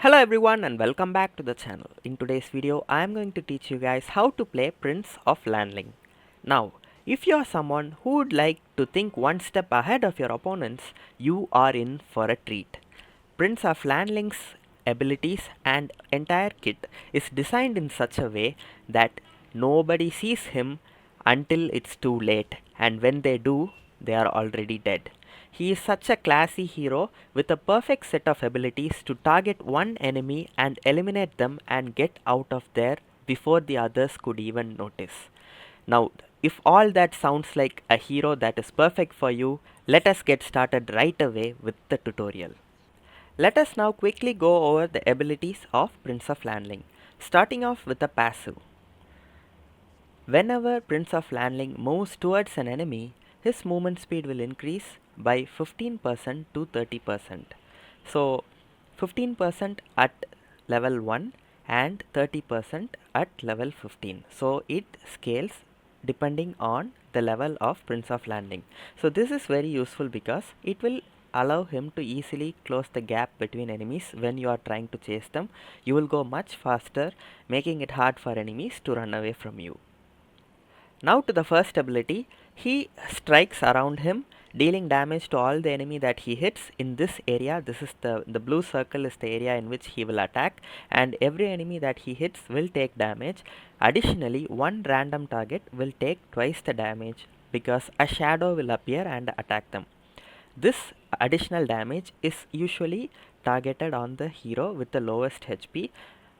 Hello everyone and welcome back to the channel. In today's video, I am going to teach you guys how to play Prince of Lanling. Now, if you are someone who would like to think one step ahead of your opponents, you are in for a treat. Prince of Lanling's abilities and entire kit is designed in such a way that nobody sees him until it's too late, and when they do, they are already dead. He is such a classy hero with a perfect set of abilities to target one enemy and eliminate them and get out of there before the others could even notice. Now, if all that sounds like a hero that is perfect for you, let us get started right away with the tutorial. Let us now quickly go over the abilities of Prince of Lanling, starting off with the passive. Whenever Prince of Lanling moves towards an enemy, his movement speed will increase by 15% to 30%. So 15% at level 1 and 30% at level 15. So it scales depending on the level of Prince of Lanling. So this is very useful because it will allow him to easily close the gap between enemies when you are trying to chase them. You will go much faster, making it hard for enemies to run away from you. Now to the first ability, he strikes around him, dealing damage to all the enemy that he hits in this area. This is the blue circle is the area in which he will attack, and every enemy that he hits will take damage. Additionally, one random target will take twice the damage because a shadow will appear and attack them. This additional damage is usually targeted on the hero with the lowest HP.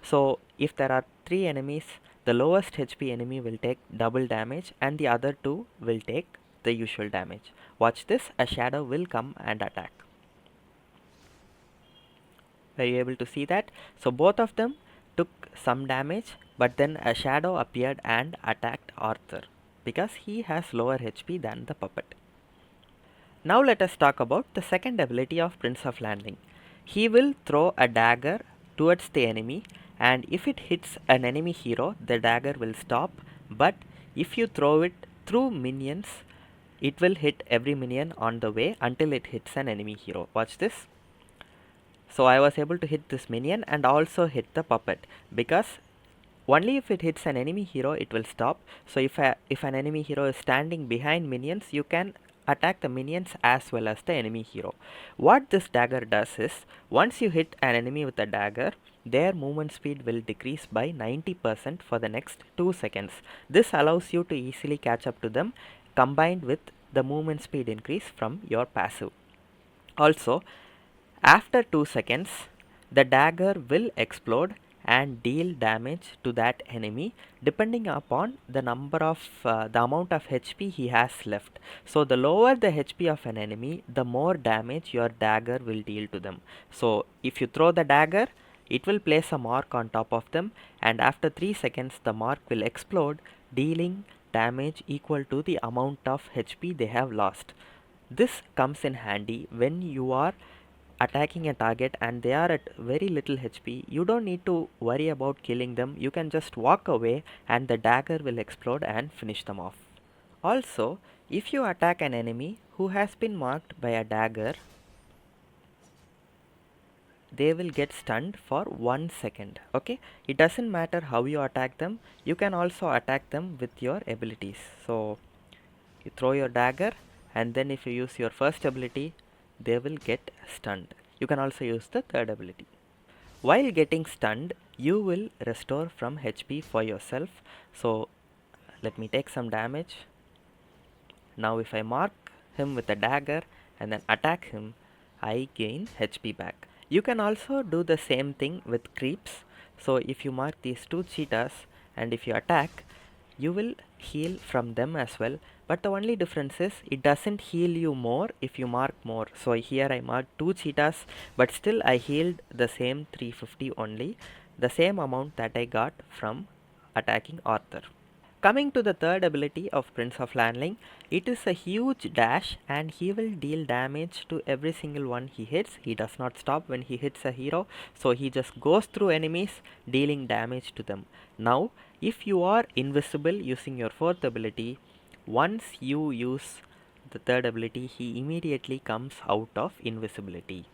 So if there are 3 enemies, the lowest HP enemy will take double damage and the other 2 will take the usual damage. Watch this, a shadow will come and attack. Are you able to see that? So both of them took some damage, but then a shadow appeared and attacked Arthur because he has lower HP than the puppet. Now let us talk about the second ability of Prince of Lanling. He will throw a dagger towards the enemy, and if it hits an enemy hero, the dagger will stop, but if you throw it through minions, it will hit every minion on the way until it hits an enemy hero. Watch this. So I was able to hit this minion and also hit the puppet because only if it hits an enemy hero it will stop. So if an enemy hero is standing behind minions, you can attack the minions as well as the enemy hero. What this dagger does is, once you hit an enemy with a dagger, their movement speed will decrease by 90% for the next 2 seconds. This allows you to easily catch up to them, combined with the movement speed increase from your passive. Also, after 2 seconds, the dagger will explode and deal damage to that enemy depending upon the the amount of HP he has left. So the lower the HP of an enemy, the more damage your dagger will deal to them. So if you throw the dagger, it will place a mark on top of them, and after 3 seconds the mark will explode, dealing damage equal to the amount of HP they have lost. This comes in handy when you are attacking a target and they are at very little HP. You don't need to worry about killing them. You can just walk away and the dagger will explode and finish them off. Also, if you attack an enemy who has been marked by a dagger, they will get stunned for 1 second. Okay, it doesn't matter how you attack them. You can also attack them with your abilities. So you throw your dagger, and then if you use your first ability, they will get stunned. You can also use the third ability. While getting stunned, you will restore from HP for yourself. So let me take some damage. Now if I mark him with a dagger and then attack him, I gain HP back. You can also do the same thing with creeps. So if you mark these 2 cheetahs and if you attack, you will heal from them as well, but the only difference is it doesn't heal you more if you mark more. So here I marked 2 cheetahs, but still I healed the same 350 only, the same amount that I got from attacking Arthur. Coming to the third ability of Prince of Lanling, it is a huge dash and he will deal damage to every single one he hits. He does not stop when he hits a hero, so he just goes through enemies, dealing damage to them. Now, if you are invisible using your fourth ability, once you use the third ability, he immediately comes out of invisibility.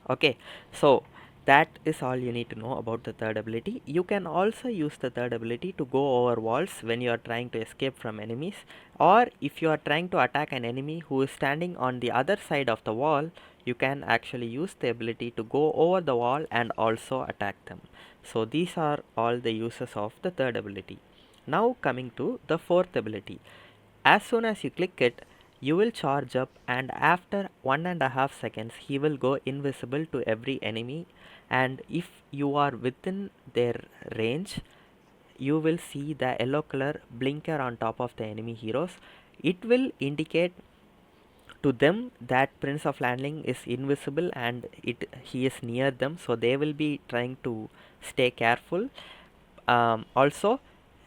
Okay, so That is all you need to know about the third ability. You can also use the third ability to go over walls when you are trying to escape from enemies, or if you are trying to attack an enemy who is standing on the other side of the wall, you can actually use the ability to go over the wall and also attack them. So these are all the uses of the third ability. Now coming to the fourth ability. As soon as you click it, you will charge up, and after 1.5 seconds he will go invisible to every enemy, and if you are within their range, you will see the yellow color blinker on top of the enemy heroes. It will indicate to them that Prince of Lanling is invisible and he is near them, so they will be trying to stay careful. Also,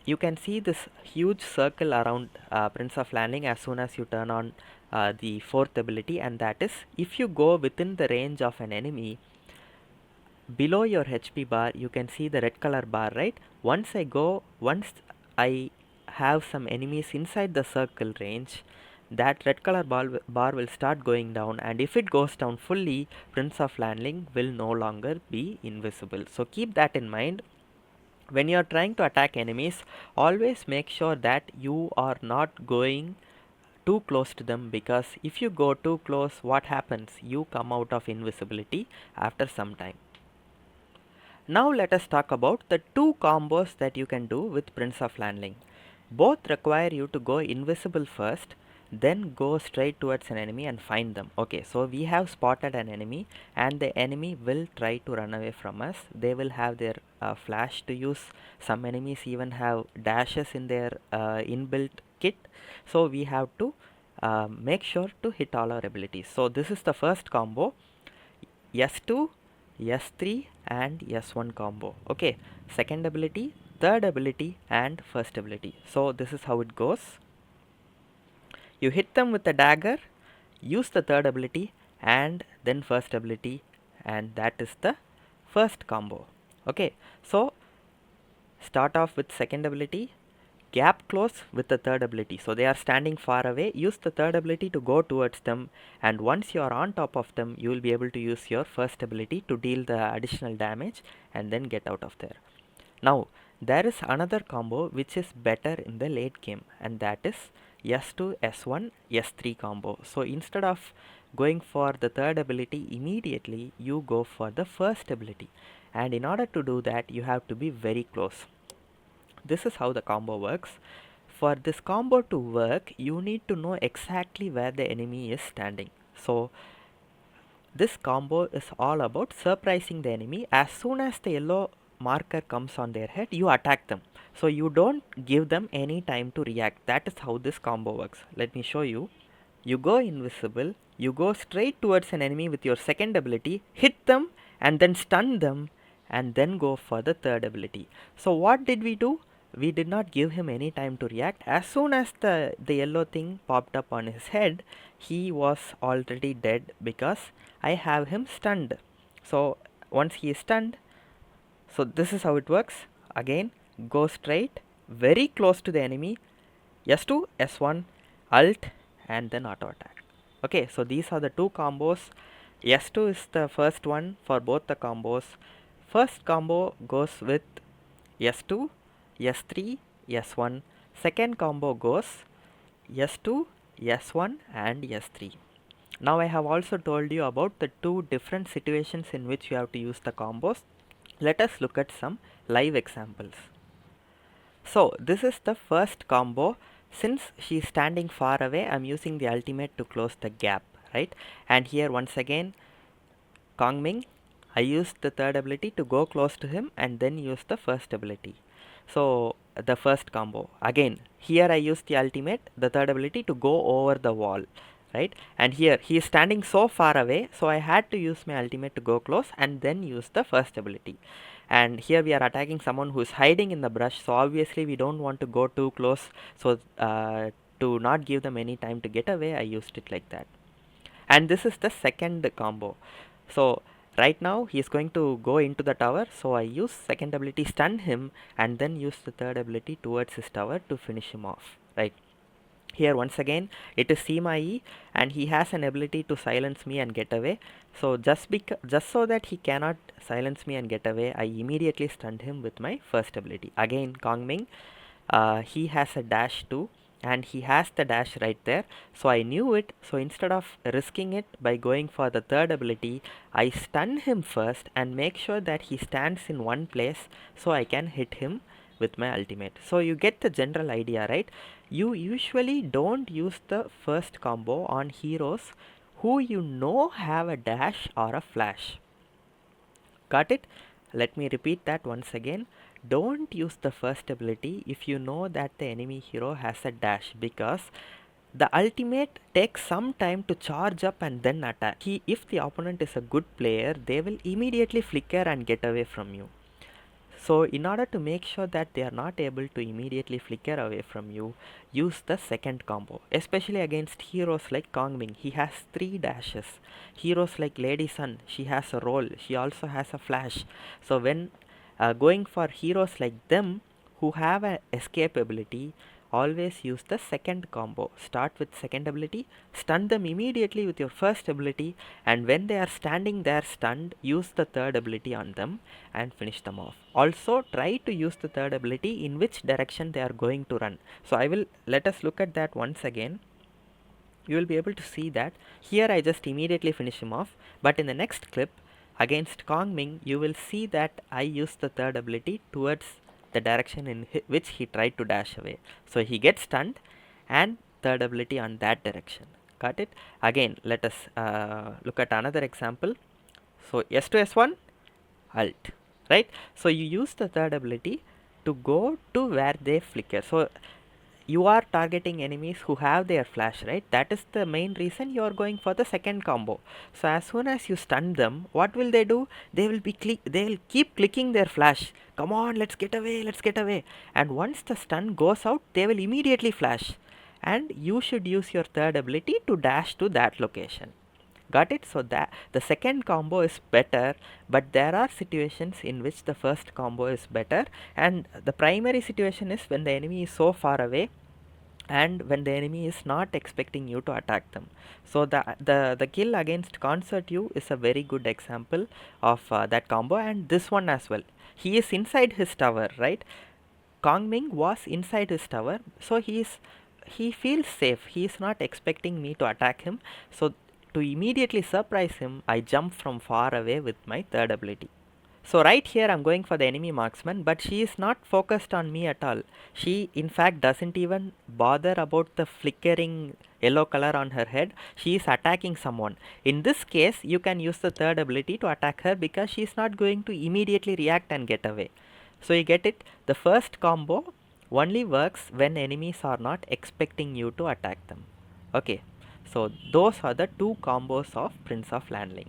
you can see this huge circle around Prince of Lanling as soon as you turn on the fourth ability, and that is if you go within the range of an enemy below your HP bar, you can see the red color bar, right? Once I have some enemies inside the circle range, that red color bar will start going down, and if it goes down fully, Prince of Lanling will no longer be invisible. So keep that in mind. When you are trying to attack enemies, always make sure that you are not going too close to them, because if you go too close, what happens? You come out of invisibility after some time. Now let us talk about the two combos that you can do with Prince of Lanling. Both require you to go invisible first, then go straight towards an enemy and find them. Okay, so we have spotted an enemy, and the enemy will try to run away from us. They will have their flash to use. Some enemies even have dashes in their inbuilt kit. So we have to make sure to hit all our abilities. So this is the first combo. S2, S3 and S1 combo. Okay, second ability, third ability and first ability. So this is how it goes. You hit them with the dagger, use the third ability and then first ability, and that is the first combo. Okay, so start off with second ability, gap close with the third ability. So they are standing far away, use the third ability to go towards them, and once you are on top of them, you will be able to use your first ability to deal the additional damage and then get out of there. Now there is another combo which is better in the late game, and that is S2, S1, S3 combo. So instead of going for the third ability immediately, you go for the first ability, and in order to do that you have to be very close. This is how the combo works. For this combo to work, you need to know exactly where the enemy is standing. So this combo is all about surprising the enemy. As soon as the yellow marker comes on their head, you attack them. So you don't give them any time to react. That is how this combo works. Let me show you. You go invisible, you go straight towards an enemy with your second ability, hit them and then stun them, and then go for the third ability. So what did we do? We did not give him any time to react. As soon as the yellow thing popped up on his head, he was already dead because I have him stunned. So once he is stunned, so this is how it works. Again, go straight, very close to the enemy, S2, S1, Alt and then auto attack. Okay, so these are the two combos. S2 is the first one for both the combos. First combo goes with S2, S3, S1. Second combo goes S2, S1 and S3. Now I have also told you about the two different situations in which you have to use the combos. Let us look at some live examples. So this is the first combo. Since she is standing far away, I am using the ultimate to close the gap, right? And here once again, Kongming, I used the third ability to go close to him and then use the first ability. So the first combo. Again, here I used the ultimate, the third ability to go over the wall, right? And here he is standing so far away, so I had to use my ultimate to go close and then use the first ability. And here we are attacking someone who is hiding in the brush, so obviously we don't want to go too close. So to not give them any time to get away, I used it like that. And this is the second combo. So right now he is going to go into the tower, so I use second ability stun him and then use the third ability towards his tower to finish him off, right? Here once again it is C my E, and he has an ability to silence me and get away. So just so that he cannot silence me and get away, I immediately stunned him with my first ability. Again Kong Ming, he has a dash too, and he has the dash right there, so I knew it. So instead of risking it by going for the third ability, I stun him first and make sure that he stands in one place so I can hit him with my ultimate. So you get the general idea, right? You usually don't use the first combo on heroes who you know have a dash or a flash. Got it? Let me repeat that once again. Don't use the first ability if you know that the enemy hero has a dash, because the ultimate takes some time to charge up and then attack. If the opponent is a good player, they will immediately flicker and get away from you. So in order to make sure that they are not able to immediately flicker away from you, use the second combo, especially against heroes like Kong Ming. He has 3 dashes. Heroes like Lady Sun, she has a roll, she also has a flash. So when going for heroes like them who have an escape ability, always use the second combo. Start with second ability, stun them immediately with your first ability, and when they are standing there stunned, use the third ability on them and finish them off. Also try to use the third ability in which direction they are going to run. So let us look at that once again. You will be able to see that here I just immediately finish him off, but in the next clip against Kong Ming, you will see that I use the third ability towards the direction in which he tried to dash away. So he gets stunned, and third ability on that direction. Got it? Again, let us look at another example. So S to S1, alt, right? So you use the third ability to go to where they flicker. So you are targeting enemies who have their flash, right? That is the main reason you are going for the second combo. So as soon as you stun them, what will they do? They will keep clicking their flash. Come on, let's get away, let's get away. And once the stun goes out, they will immediately flash, and you should use your third ability to dash to that location. Got it? So that the second combo is better, but there are situations in which the first combo is better, and the primary situation is when the enemy is so far away and when the enemy is not expecting you to attack them. So the kill against Concert You is a very good example of that combo, and this one as well. He is inside his tower, right? Kong Ming was inside his tower, so he feels safe. He is not expecting me to attack him. So to immediately surprise him, I jump from far away with my third ability. So right here I'm going for the enemy marksman, but she is not focused on me at all. She in fact doesn't even bother about the flickering yellow color on her head. She is attacking someone. In this case, you can use the third ability to attack her because she is not going to immediately react and get away. So you get it? The first combo only works when enemies are not expecting you to attack them. Okay, so those are the two combos of Prince of Lanling.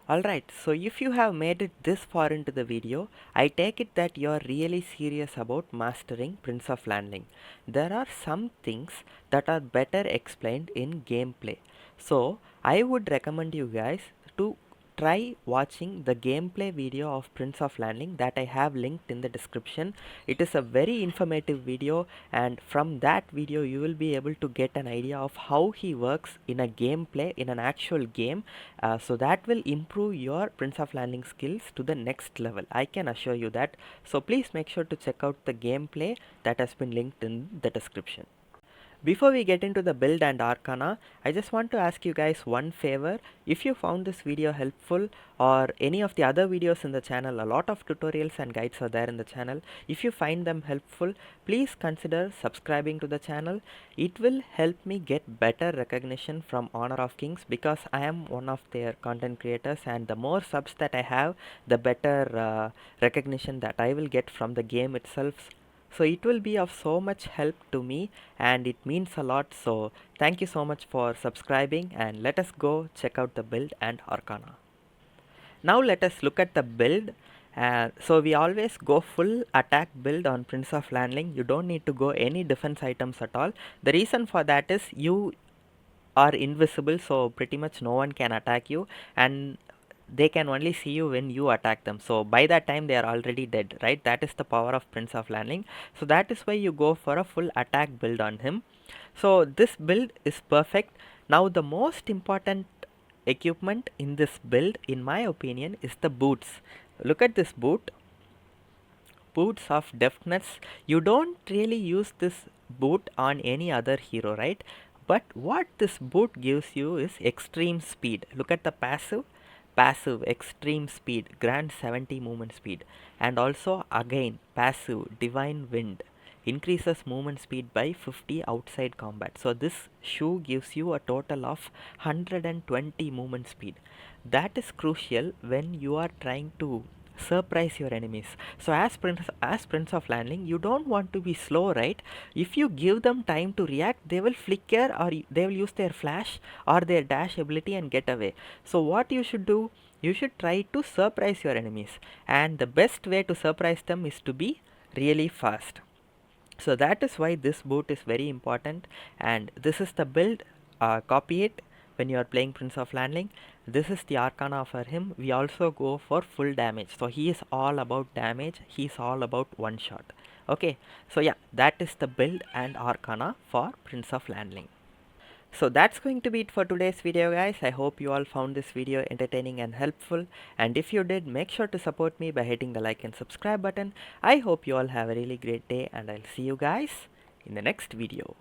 Alright, so if you have made it this far into the video, I take it that you are really serious about mastering Prince of Lanling. There are some things that are better explained in gameplay. So I would recommend you guys to try watching the gameplay video of Prince of Lanling that I have linked in the description. It is a very informative video, and from that video you will be able to get an idea of how he works in a gameplay, in an actual game. So that will improve your Prince of Lanling skills to the next level, I can assure you that. So please make sure to check out the gameplay that has been linked in the description. Before we get into the build and arcana, I just want to ask you guys one favor. If you found this video helpful, or any of the other videos in the channel, a lot of tutorials and guides are there in the channel. If you find them helpful, please consider subscribing to the channel. It will help me get better recognition from Honor of Kings, because I am one of their content creators, and the more subs that I have, the better recognition that I will get from the game itself. So it will be of so much help to me, and it means a lot. So thank you so much for subscribing, and let us go check out the build and arcana. Now let us look at the build. So we always go full attack build on Prince of Lanling. You don't need to go any defense items at all. The reason for that is you are invisible, so pretty much no one can attack you, and they can only see you when you attack them. So by that time they are already dead, right? That is the power of Prince of Lanling. So that is why you go for a full attack build on him. So this build is perfect. Now the most important equipment in this build, in my opinion, is the boots. Look at this boot. Boots of deftness. You don't really use this boot on any other hero, right? But what this boot gives you is extreme speed. Look at the passive extreme speed, grand 70 movement speed, and also again passive divine wind increases movement speed by 50 outside combat. So this shoe gives you a total of 120 movement speed. That is crucial when you are trying to surprise your enemies. So as Prince of Lanling, you don't want to be slow, right? If you give them time to react, they will flicker, or they will use their flash or their dash ability and get away. So what you should do, you should try to surprise your enemies, and the best way to surprise them is to be really fast. So that is why this boot is very important, and this is the build. Copy it when you are playing Prince of Lanling. This is the arcana for him. We also go for full damage, so he is all about damage, he is all about one shot. Okay, so yeah, that is the build and arcana for Prince of Lanling. So that's going to be it for today's video, guys. I hope you all found this video entertaining and helpful, and if you did, make sure to support me by hitting the like and subscribe button. I hope you all have a really great day, and I'll see you guys in the next video.